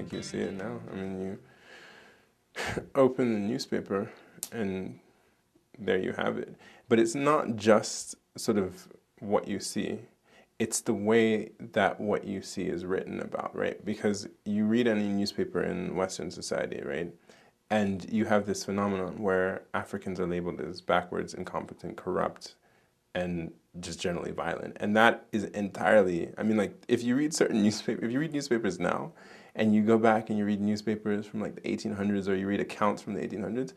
like you see it now. I mean, you open the newspaper and there you have it. But it's not just sort of what you see. It's the way that what you see is written about, right? Because you read any newspaper in Western society, right? And you have this phenomenon where Africans are labeled as backwards, incompetent, corrupt, and just generally violent. And that is entirely, I mean, like, if you read certain newspapers, if you read newspapers now, and you go back and you read newspapers from like the 1800s, or you read accounts from the 1800s,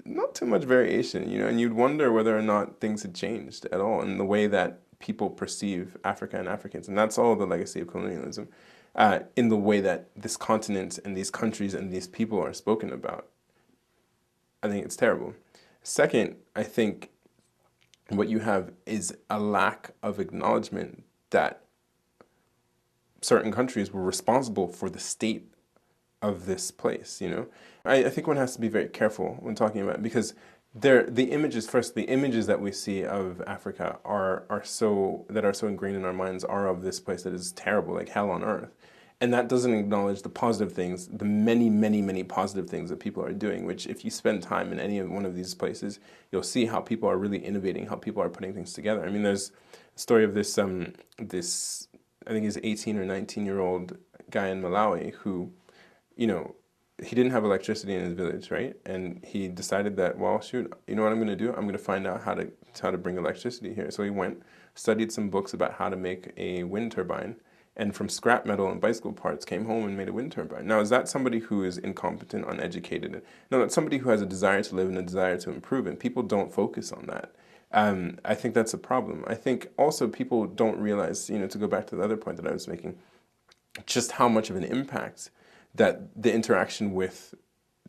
not too much variation, you know, and you'd wonder whether or not things had changed at all in the way that people perceive Africa and Africans. And that's all the legacy of colonialism, in the way that this continent and these countries and these people are spoken about. I think it's terrible. Second, I think what you have is a lack of acknowledgement that certain countries were responsible for the state of this place, you know? I think one has to be very careful when talking about it, because the images that we see of Africa are so ingrained in our minds are of this place that is terrible, like hell on earth. And that doesn't acknowledge the positive things, the many, many, many positive things that people are doing, which if you spend time in any one of these places, you'll see how people are really innovating, how people are putting things together. I mean, there's a story of this, I think he's 18 or 19-year-old guy in Malawi who, you know, he didn't have electricity in his village, right? And he decided that, well, shoot, you know what I'm going to do? I'm going to find out how to bring electricity here. So he went, studied some books about how to make a wind turbine, and from scrap metal and bicycle parts came home and made a wind turbine. Now, is that somebody who is incompetent, uneducated? No, that's somebody who has a desire to live and a desire to improve, and people don't focus on that. I think that's a problem. I think also people don't realize, you know, to go back to the other point that I was making, just how much of an impact that the interaction with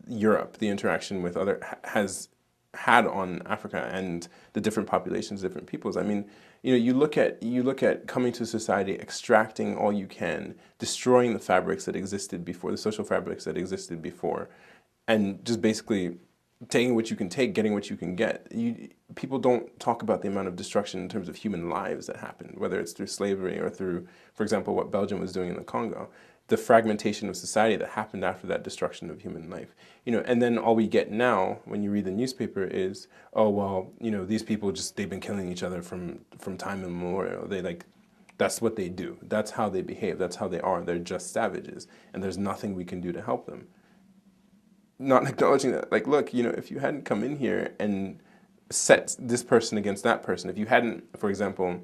Europe, the interaction with other, has had on Africa and the different populations, different peoples. I mean, you know, you look at coming to society, extracting all you can, destroying the fabrics that existed before, the social fabrics that existed before, and just basically taking what you can take, getting what you can get. People don't talk about the amount of destruction in terms of human lives that happened, whether it's through slavery or through, for example, what Belgium was doing in the Congo. The fragmentation of society that happened after that destruction of human life, you know, and then all we get now when you read the newspaper is, oh well, you know, these people they've been killing each other from time immemorial. That's what they do. That's how they behave. That's how they are. They're just savages, and there's nothing we can do to help them. Not acknowledging that, like, look, you know, if you hadn't come in here and set this person against that person, if you hadn't, for example,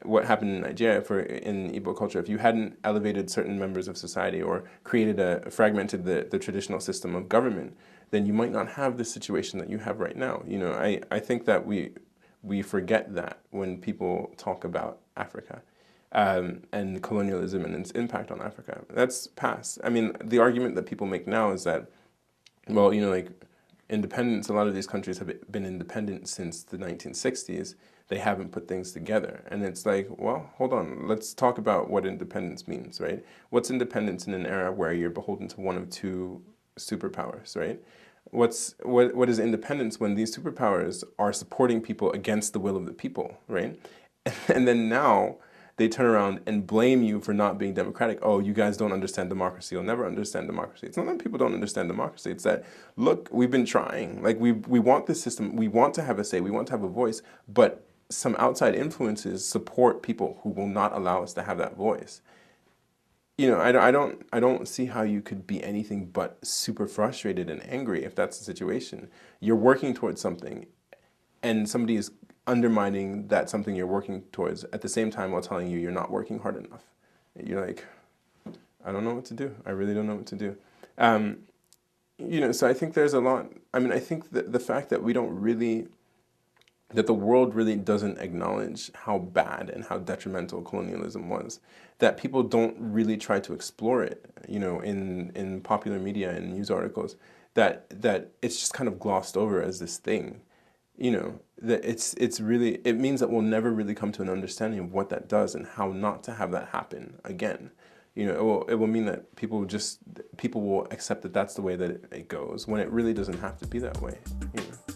what happened in Nigeria in Igbo culture, if you hadn't elevated certain members of society or fragmented the traditional system of government, then you might not have the situation that you have right now. You know, I think that we forget that when people talk about Africa and colonialism and its impact on Africa. That's past. I mean, the argument that people make now is that, well, you know, like independence, a lot of these countries have been independent since the 1960s. They haven't put things together. And it's like, well, hold on, let's talk about what independence means, right? What's independence in an era where you're beholden to one of two superpowers, right? What is independence when these superpowers are supporting people against the will of the people, right? And then now they turn around and blame you for not being democratic. Oh, you guys don't understand democracy. You'll never understand democracy. It's not that people don't understand democracy. It's that, look, we've been trying. Like, we want this system. We want to have a say. We want to have a voice. But some outside influences support people who will not allow us to have that voice. You know, I don't see how you could be anything but super frustrated and angry if that's the situation. You're working towards something, and somebody is undermining that something you're working towards at the same time while telling you you're not working hard enough. You're like, I don't know what to do. I really don't know what to do. You know, so I think there's a lot. I mean, I think that the fact that that the world really doesn't acknowledge how bad and how detrimental colonialism was, that people don't really try to explore it, you know, in popular media and news articles, that it's just kind of glossed over as this thing, you know, that it means that we'll never really come to an understanding of what that does and how not to have that happen again. You know, it will mean that people will accept that that's the way that it goes, when it really doesn't have to be that way, you know.